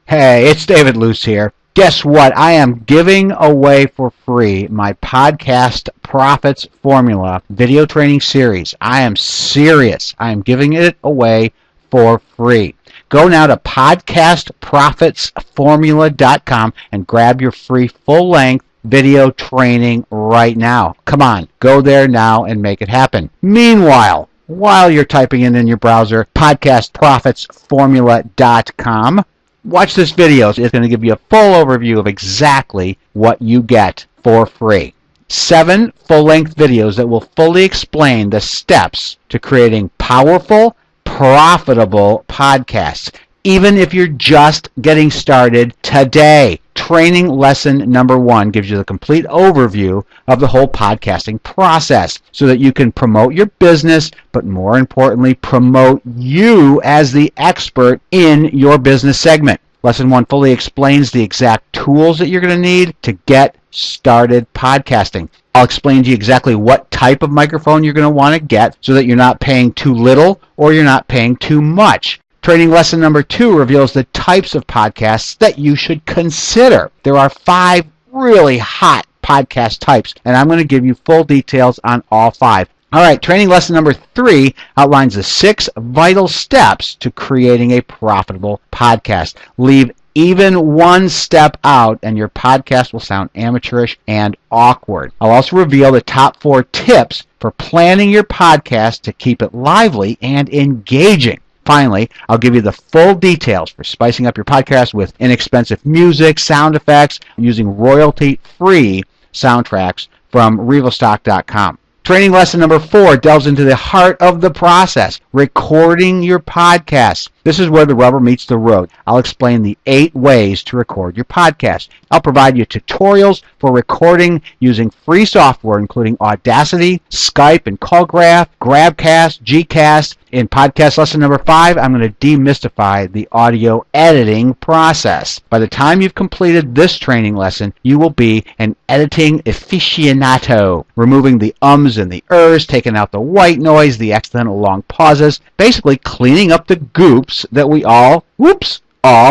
Hey, it's David Luce here. Guess what? I am giving away for free my Podcast Profits Formula video training series. I am serious. I am giving it away for free. Go now to podcastprofitsformula.com and grab your free full-length video training right now. Come on, go there now and make it happen. Meanwhile, while you're typing in your browser, podcastprofitsformula.com, watch this video. It's going to give you a full overview of exactly what you get for free. 7 full-length videos that will fully explain the steps to creating powerful, profitable podcasts, even if you're just getting started today. Training lesson number 1 gives you the complete overview of the whole podcasting process so that you can promote your business, but more importantly, promote you as the expert in your business segment. Lesson 1 fully explains the exact tools that you're going to need to get started podcasting. I'll explain to you exactly what type of microphone you're going to want to get so that you're not paying too little or you're not paying too much. Training lesson number 2 reveals the types of podcasts that you should consider. There are 5 really hot podcast types, and I'm going to give you full details on all 5. All right, training lesson number 3 outlines the 6 vital steps to creating a profitable podcast. Leave even one step out, and your podcast will sound amateurish and awkward. I'll also reveal the top 4 tips for planning your podcast to keep it lively and engaging. Finally, I'll give you the full details for spicing up your podcast with inexpensive music, sound effects, using royalty-free soundtracks from revelstock.com. Training lesson number 4 delves into the heart of the process, recording your podcast. This is where the rubber meets the road. I'll explain the 8 ways to record your podcast. I'll provide you tutorials for recording using free software, including Audacity, Skype and CallGraph, GrabCast, Gcast. In podcast lesson number 5, I'm going to demystify the audio editing process. By the time you've completed this training lesson, you will be an editing aficionado, removing the ums and the ers, taking out the white noise, the accidental long pauses, basically cleaning up the goops that we all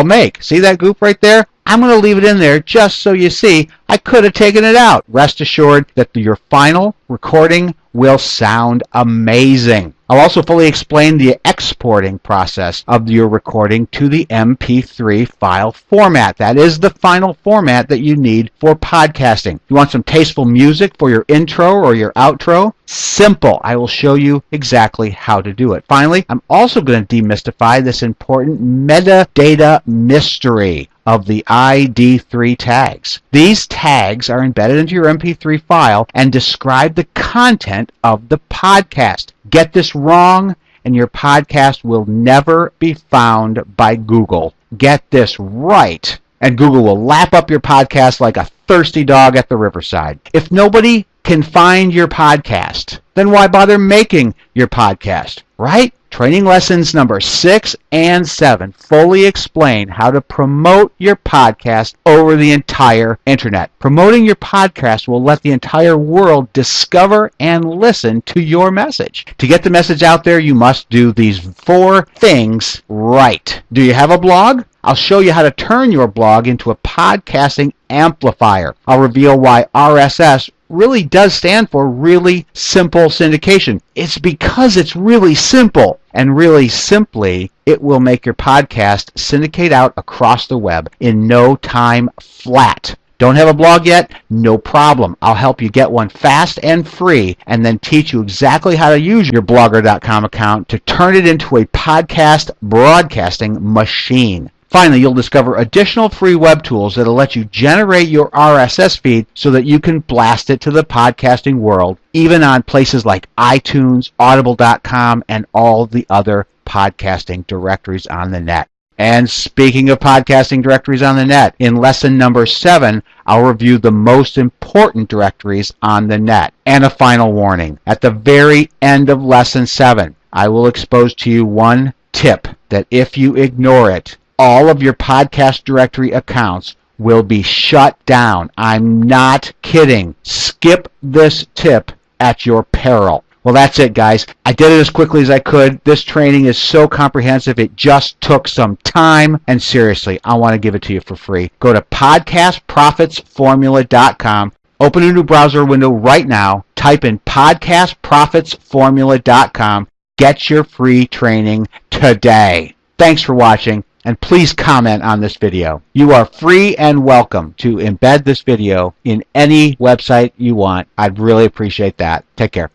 make. See that goop right there? I'm going to leave it in there just so you see I could have taken it out. Rest assured that your final recording will sound amazing. I'll also fully explain the exporting process of your recording to the MP3 file format. That is the final format that you need for podcasting. You want some tasteful music for your intro or your outro? Simple. I will show you exactly how to do it. Finally, I'm also going to demystify this important metadata mystery of the ID3 tags. These tags are embedded into your MP3 file and describe the content of the podcast. Get this wrong, and your podcast will never be found by Google. Get this right, and Google will lap up your podcast like a thirsty dog at the riverside. If nobody can find your podcast, then why bother making your podcast, right? Training lessons number 6 and 7 fully explain how to promote your podcast over the entire internet. Promoting your podcast will let the entire world discover and listen to your message. To get the message out there, you must do these 4 things right. Do you have a blog? I'll show you how to turn your blog into a podcasting amplifier. I'll reveal why RSS really does stand for really simple syndication. It's because it's really simple, and really simply, it will make your podcast syndicate out across the web in no time flat. Don't have a blog yet? No problem. I'll help you get one fast and free, and then teach you exactly how to use your blogger.com account to turn it into a podcast broadcasting machine. Finally, you'll discover additional free web tools that'll let you generate your RSS feed so that you can blast it to the podcasting world, even on places like iTunes, Audible.com, and all the other podcasting directories on the net. And speaking of podcasting directories on the net, in lesson number 7, I'll review the most important directories on the net. And a final warning. At the very end of lesson 7, I will expose to you one tip that if you ignore it, all of your podcast directory accounts will be shut down. I'm not kidding. Skip this tip at your peril. Well, that's it, guys. I did it as quickly as I could. This training is so comprehensive, it just took some time. And seriously, I want to give it to you for free. Go to podcastprofitsformula.com. Open a new browser window right now. Type in podcastprofitsformula.com. Get your free training today. Thanks for watching, and please comment on this video. You are free and welcome to embed this video in any website you want. I'd really appreciate that. Take care.